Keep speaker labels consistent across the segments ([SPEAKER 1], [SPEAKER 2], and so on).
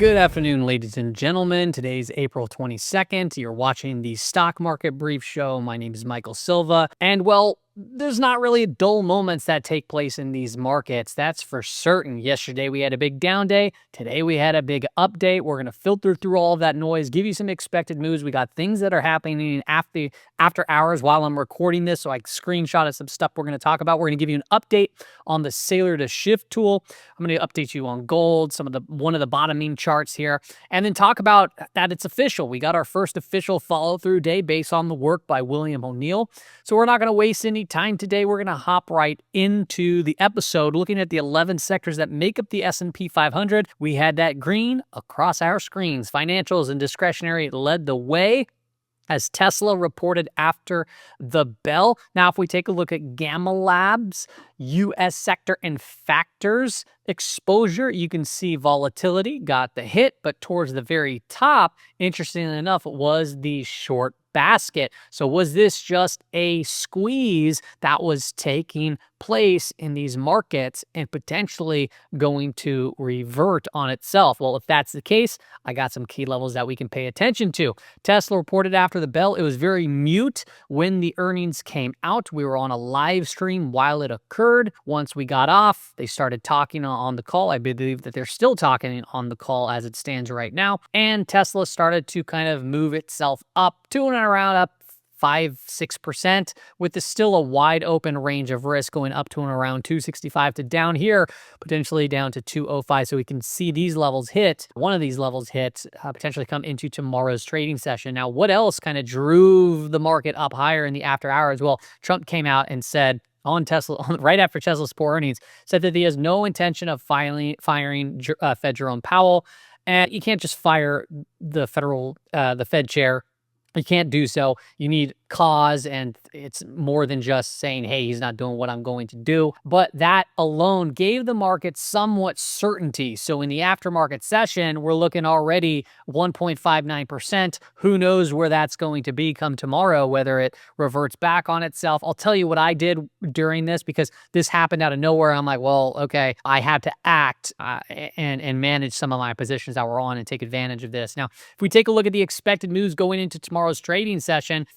[SPEAKER 1] Good afternoon, ladies and gentlemen. Today's April 22nd. You're watching the Stock Market Brief Show. My name is Michael Silva. And well, there's not really dull moments that take place in these markets. That's for certain. Yesterday, we had a big down day. Today, we had a big update. We're going to filter through all of that noise, give you some expected moves. We got things that are happening after hours while I'm recording this. So I screenshotted some stuff we're going to talk about. We're going to give you an update on the Sailor to Shift tool. I'm going to update you on gold, one of the bottoming charts here, and then talk about that it's official. We got our first official follow-through day based on the work by William O'Neill. So we're not going to waste any time today. We're going to hop right into the episode looking at the 11 sectors that make up the S&P 500. We had that green across our screens. Financials and discretionary led the way as Tesla reported after the bell. Now, if we take a look at Gamma Labs, U.S. sector and factors exposure, you can see volatility got the hit, but towards the very top, interestingly enough, was the short basket. So was this just a squeeze that was taking place in these markets and potentially going to revert on itself? Well, if that's the case, I got some key levels that we can pay attention to. Tesla reported after the bell. It was very mute when the earnings came out. We were on a live stream while it occurred. Once we got off, they started talking on the call. I believe that they're still talking on the call as it stands right now. And Tesla started to kind of move itself up to and around up 5-6%, with still a wide open range of risk going up to and around 265 to down here, potentially down to 205. So we can see these levels hit. One of these levels hit potentially come into tomorrow's trading session. Now, what else kind of drove the market up higher in the after hours? Well, Trump came out and said on Tesla, right after Tesla's poor earnings, said that he has no intention of firing Fed Jerome Powell. And you can't just fire the Fed chair. You can't do so. You need cause, and it's more than just saying, hey, he's not doing what I'm going to do. But that alone gave the market somewhat certainty. So in the aftermarket session, we're looking already 1.59%. Who knows where that's going to be come tomorrow, whether it reverts back on itself. I'll tell you what I did during this, because this happened out of nowhere. I'm like, well, okay, I had to act and manage some of my positions that were on and take advantage of this. Now, if we take a look at the expected moves going into tomorrow's trading session,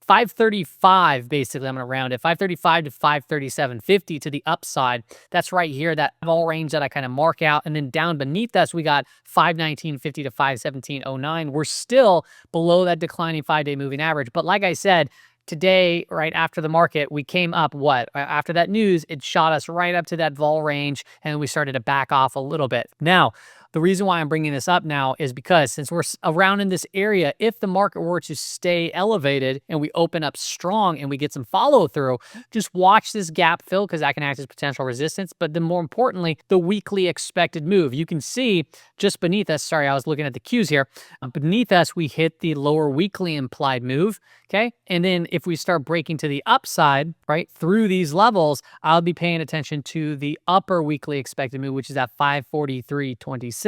[SPEAKER 1] 535, basically, I'm going to round it, 535 to 537.50 to the upside. That's right here, that vol range that I kind of mark out. And then down beneath us, we got 519.50 to 517.09. We're still below that declining 5-day moving average. But like I said, today, right after the market, we came up, after that news, it shot us right up to that vol range, and we started to back off a little bit. Now, the reason why I'm bringing this up now is because since we're around in this area, if the market were to stay elevated and we open up strong and we get some follow through, just watch this gap fill, because that can act as potential resistance. But then more importantly, the weekly expected move. You can see just beneath us, sorry, I was looking at the cues here. Beneath us, we hit the lower weekly implied move. Okay. And then if we start breaking to the upside, right, through these levels, I'll be paying attention to the upper weekly expected move, which is at 543.26.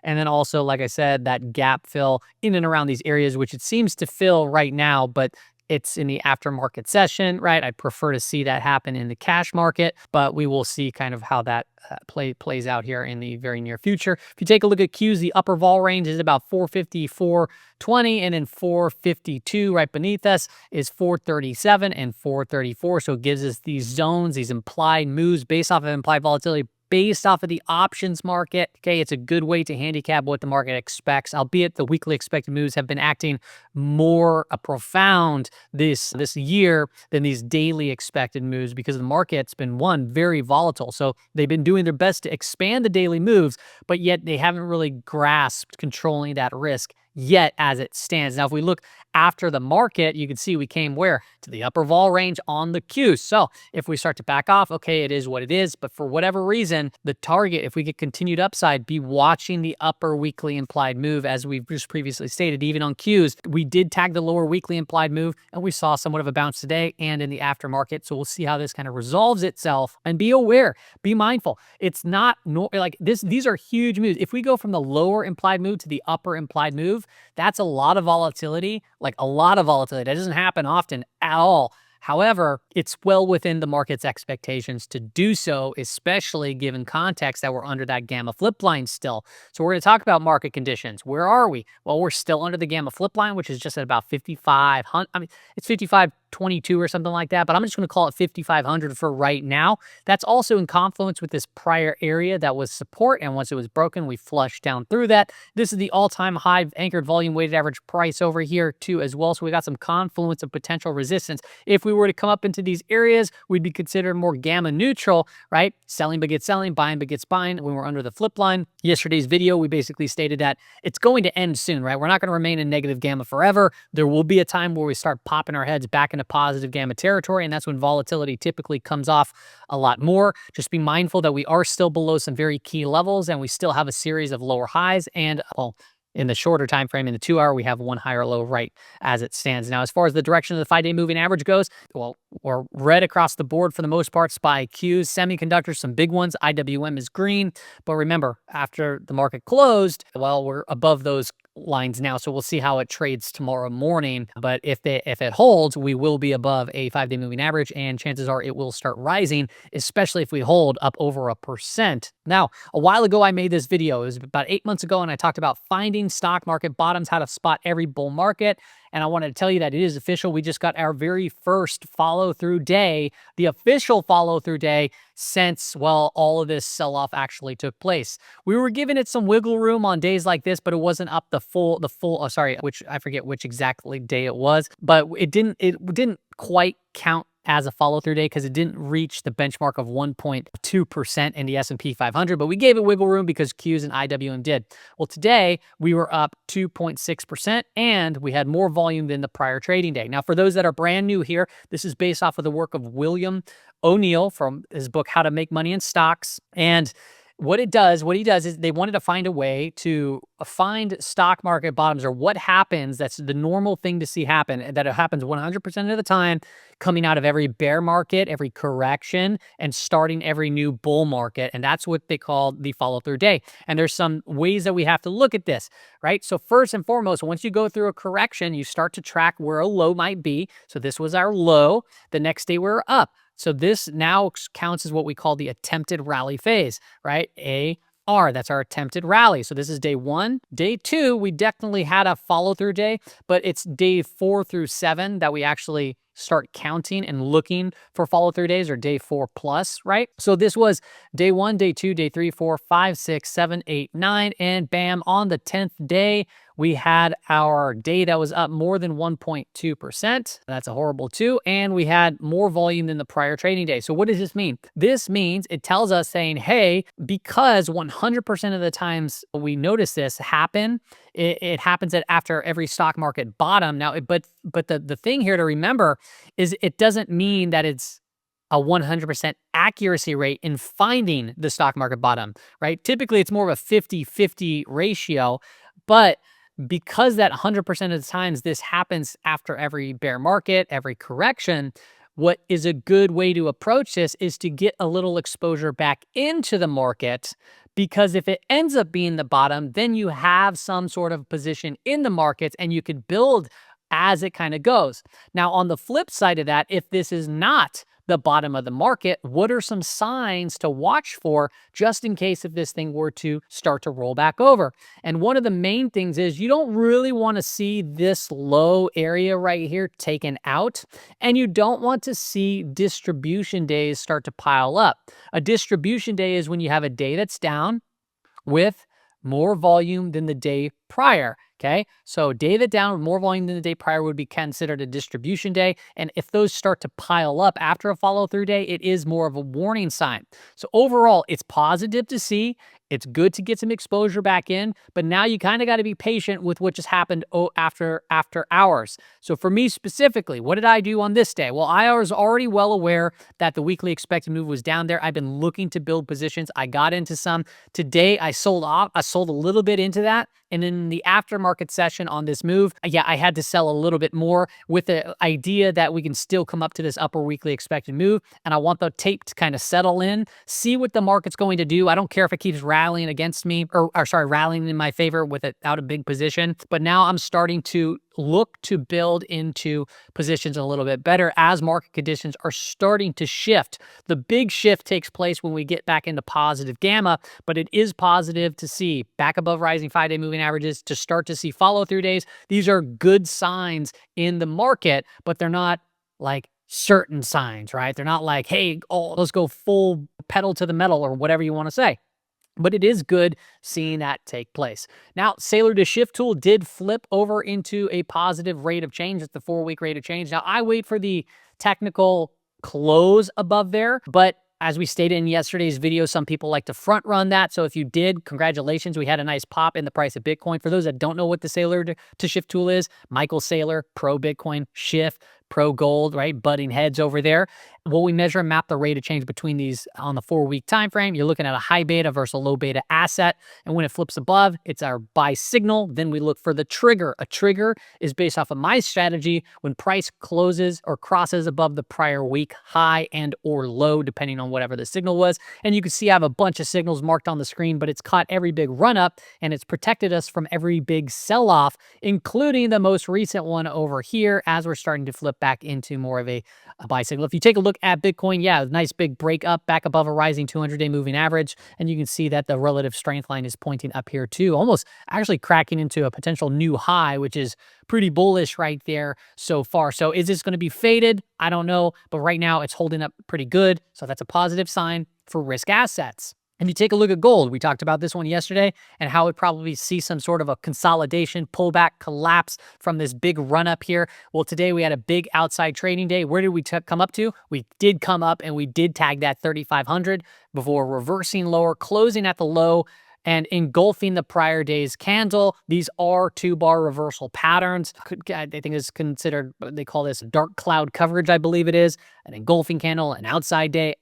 [SPEAKER 1] And then also, like I said, that gap fill in and around these areas, which it seems to fill right now, but it's in the aftermarket session, right? I prefer to see that happen in the cash market, but we will see kind of how that plays out here in the very near future. If you take a look at Qs, the upper vol range is about 450, 420, and then 452 right beneath us is 437 and 434. So it gives us these zones, these implied moves based off of implied volatility, based off of the options market. Okay, it's a good way to handicap what the market expects, albeit the weekly expected moves have been acting more profound this year than these daily expected moves, because the market's been, very volatile. So they've been doing their best to expand the daily moves, but yet they haven't really grasped controlling that risk yet as it stands. Now, if we look after the market, you can see we came where? To the upper vol range on the Q. So if we start to back off, okay, it is what it is. But for whatever reason, the target, if we get continued upside, be watching the upper weekly implied move, as we've just previously stated. Even on Qs, we did tag the lower weekly implied move, and we saw somewhat of a bounce today and in the aftermarket. So we'll see how this kind of resolves itself. And be aware, be mindful. It's not like this. These are huge moves. If we go from the lower implied move to the upper implied move, that's a lot of volatility, like a lot of volatility. That doesn't happen often at all. However, it's well within the market's expectations to do so, especially given context that we're under that gamma flip line still. So we're going to talk about market conditions. Where are we? Well, we're still under the gamma flip line, which is just at about 5,500. I mean, it's 5522 or something like that, but I'm just going to call it 5,500 for right now. That's also in confluence with this prior area that was support, and once it was broken, we flushed down through that. This is the all-time high anchored volume weighted average price over here too as well, so we got some confluence of potential resistance. If we were to come up into these areas, we'd be considered more gamma neutral, right? Selling begets selling, buying begets buying when we're under the flip line. Yesterday's video, we basically stated that it's going to end soon, right? We're not going to remain in negative gamma forever. There will be a time where we start popping our heads back into positive gamma territory, and that's when volatility typically comes off a lot more. Just be mindful that we are still below some very key levels, and we still have a series of lower highs, and well, in the shorter time frame, in the 2-hour, we have one higher low right as it stands. Now, as far as the direction of the 5-day moving average goes, well, we're red across the board for the most part. SPY Qs, semiconductors, some big ones. IWM is green. But remember, after the market closed, well, we're above those lines now, so we'll see how it trades tomorrow morning. But if it holds, we will be above a 5-day moving average, and chances are it will start rising, especially if we hold up over 1%. Now, a while ago, I made this video. It was about 8 months ago, and I talked about finding stock market bottoms, how to spot every bull market. And I wanted to tell you that it is official. We just got our very first follow-through day, the official follow-through day since, well, all of this sell-off actually took place. We were giving it some wiggle room on days like this, but it wasn't up which I forget which exactly day it was, but it didn't quite count as a follow-through day because it didn't reach the benchmark of 1.2% in the S&P 500, but we gave it wiggle room because Qs and IWM did. Well, today we were up 2.6% and we had more volume than the prior trading day. Now, for those that are brand new here, this is based off of the work of William O'Neill from his book, How to Make Money in Stocks. And what he does is they wanted to find a way to find stock market bottoms, or what happens that's the normal thing to see happen, and that it happens 100% of the time, coming out of every bear market, every correction, and starting every new bull market. And that's what they call the follow-through day. And there's some ways that we have to look at this, right? So first and foremost, once you go through a correction, you start to track where a low might be. So this was our low. The next day we're up. So this now counts as what we call the attempted rally phase, right? AR, that's our attempted rally. So this is day 1. Day 2, we definitely had a follow-through day, but it's day 4 through 7 that we actually start counting and looking for follow-through days, or day 4 plus, right? So this was day 1, day 2, day 3, 4, 5, 6, 7, 8, 9, and bam, on the 10th day, we had our day that was up more than 1.2%. That's a horrible 2. And we had more volume than the prior trading day. So what does this mean? This means it tells us saying, hey, because 100% of the times we notice this happen, it happens after every stock market bottom. Now, but the thing here to remember is it doesn't mean that it's a 100% accuracy rate in finding the stock market bottom, right? Typically, it's more of a 50-50 ratio, but because that 100% of the times this happens after every bear market, every correction, what is a good way to approach this is to get a little exposure back into the market, because if it ends up being the bottom, then you have some sort of position in the markets and you could build as it kind of goes. Now, on the flip side of that, if this is not the bottom of the market, what are some signs to watch for just in case if this thing were to start to roll back over? And one of the main things is you don't really want to see this low area right here taken out, and you don't want to see distribution days start to pile up. A distribution day is when you have a day that's down with more volume than the day prior. Okay, so day that down with more volume than the day prior would be considered a distribution day. And if those start to pile up after a follow-through day, it is more of a warning sign. So overall, it's positive to see. It's good to get some exposure back in, but now you kind of got to be patient with what just happened after hours. So for me specifically, what did I do on this day? Well, I was already well aware that the weekly expected move was down there. I've been looking to build positions. I got into some. Today, I sold off. I sold a little bit into that. And in the aftermarket session on this move, yeah, I had to sell a little bit more with the idea that we can still come up to this upper weekly expected move. And I want the tape to kind of settle in, see what the market's going to do. I don't care if it keeps rallying rallying against me, or sorry, rallying in my favor without a big position. But now I'm starting to look to build into positions a little bit better as market conditions are starting to shift. The big shift takes place when we get back into positive gamma, but it is positive to see back above rising 5-day moving averages, to start to see follow-through days. These are good signs in the market, but they're not like certain signs, right? They're not like, hey, oh, let's go full pedal to the metal or whatever you want to say. But it is good seeing that take place. Now, Sailor to Shift tool did flip over into a positive rate of change. It's the 4-week rate of change. Now, I wait for the technical close above there, but as we stated in yesterday's video, some people like to front run that. So if you did, congratulations. We had a nice pop in the price of Bitcoin. For those that don't know what the Sailor to Shift tool is, Michael Saylor, pro Bitcoin, Shift, pro gold, right? Butting heads over there. Well, we measure and map the rate of change between these on the 4-week time frame. You're looking at a high beta versus a low beta asset. And when it flips above, it's our buy signal. Then we look for the trigger. A trigger is based off of my strategy when price closes or crosses above the prior week high and or low, depending on whatever the signal was. And you can see I have a bunch of signals marked on the screen, but it's caught every big run up and it's protected us from every big sell off, including the most recent one over here as we're starting to flip back into more of a buy signal. If you take a look at Bitcoin, yeah, nice big break up back above a rising 200-day moving average. And you can see that the relative strength line is pointing up here too, almost actually cracking into a potential new high, which is pretty bullish right there so far. So is this going to be faded? I don't know, but right now it's holding up pretty good. So that's a positive sign for risk assets. And you take a look at gold, we talked about this one yesterday and how it probably see some sort of a consolidation, pullback, collapse from this big run up here. Well, today we had a big outside trading day. Where did we come up to? We did come up and we did tag that 3,500 before reversing lower, closing at the low and engulfing the prior day's candle. These are 2-bar reversal patterns. I think it's considered, they call this dark cloud coverage, I believe it is. An engulfing candle, an outside day,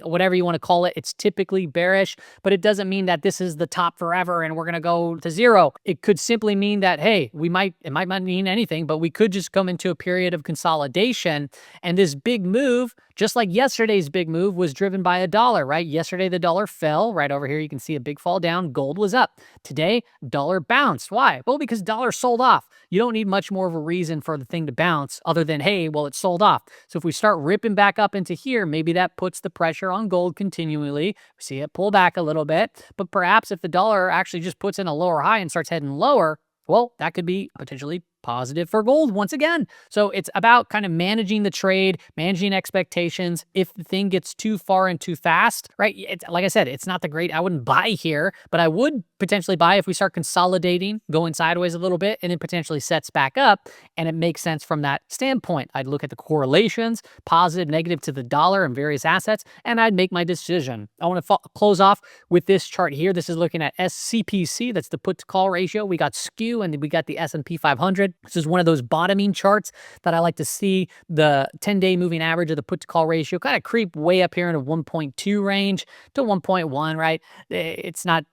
[SPEAKER 1] whatever you want to call it. It's typically bearish, but it doesn't mean that this is the top forever and we're going to go to zero. It could simply mean that, hey, it might not mean anything, but we could just come into a period of consolidation. And this big move, just like yesterday's big move, was driven by a dollar, right? Yesterday, the dollar fell. Right over here, you can see a big fall down. Gold was up. Today, dollar bounced. Why? Well, because dollar sold off. You don't need much more of a reason for the thing to bounce other than, hey, well, it sold off. So if we start ripping back up into here, maybe that puts the pressure on gold continually. We see it pull back a little bit, but perhaps if the dollar actually just puts in a lower high and starts heading lower, well, that could be potentially positive for gold once again. So it's about kind of managing the trade, managing expectations. If the thing gets too far and too fast, right? It's, like I said, it's not the great. I wouldn't buy here, but I would potentially buy if we start consolidating, going sideways a little bit, and then potentially sets back up. And it makes sense from that standpoint. I'd look at the correlations, positive, negative to the dollar and various assets, and I'd make my decision. I want to close off with this chart here. This is looking at SCPC. That's the put to call ratio. We got skew and we got the S&P 500. This is one of those bottoming charts that I like to see. The 10-day moving average of the put to call ratio kind of creep way up here into 1.2 range to 1.1, right? It's not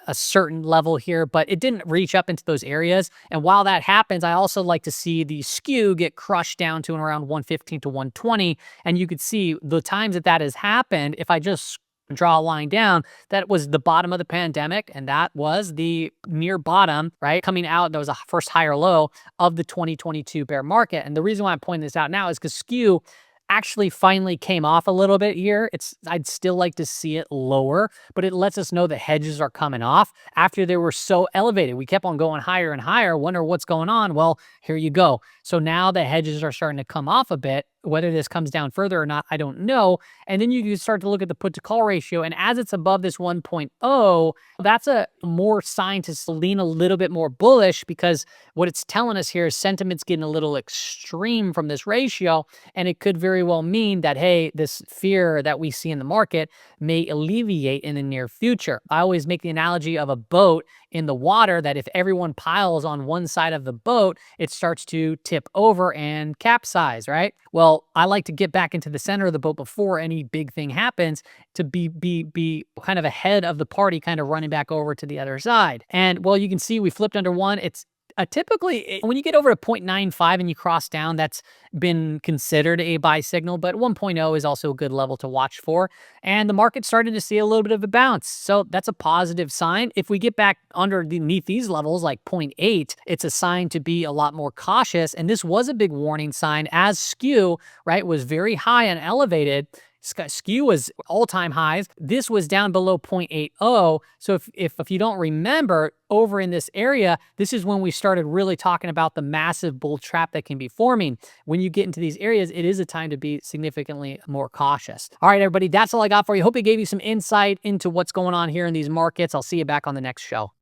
[SPEAKER 1] a certain level here, but it didn't reach up into those areas. And while that happens, I also like to see the skew get crushed down to around 115 to 120. And you could see the times that that has happened, if I just draw a line down, that was the bottom of the pandemic, and that was the near bottom, right? Coming out, that was a first higher low of the 2022 bear market. And the reason why I'm pointing this out now is because skew actually finally came off a little bit here. I'd still like to see it lower, but it lets us know the hedges are coming off after they were so elevated. We kept on going higher and higher. Wonder what's going on. Well, here you go. So now the hedges are starting to come off a bit. Whether this comes down further or not, I don't know. And then you can start to look at the put to call ratio. And as it's above this 1.0, that's a more sign to lean a little bit more bullish, because what it's telling us here is sentiment's getting a little extreme from this ratio. And it could very well mean that, hey, this fear that we see in the market may alleviate in the near future. I always make the analogy of a boat in the water, that if everyone piles on one side of the boat, it starts to tip over and capsize, right? Well, I like to get back into the center of the boat before any big thing happens, to be kind of ahead of the party, kind of running back over to the other side. And well, you can see we flipped under one. It's Typically, when you get over a 0.95 and you cross down, that's been considered a buy signal, but 1.0 is also a good level to watch for. And the market started to see a little bit of a bounce. So that's a positive sign. If we get back underneath these levels, like 0.8, it's a sign to be a lot more cautious. And this was a big warning sign as skew, right, was very high and elevated. Skew was all-time highs. This was down below 0.80. So if you don't remember, over in this area, this is when we started really talking about the massive bull trap that can be forming. When you get into these areas, it is a time to be significantly more cautious. All right, everybody, that's all I got for you. Hope it gave you some insight into what's going on here in these markets. I'll see you back on the next show.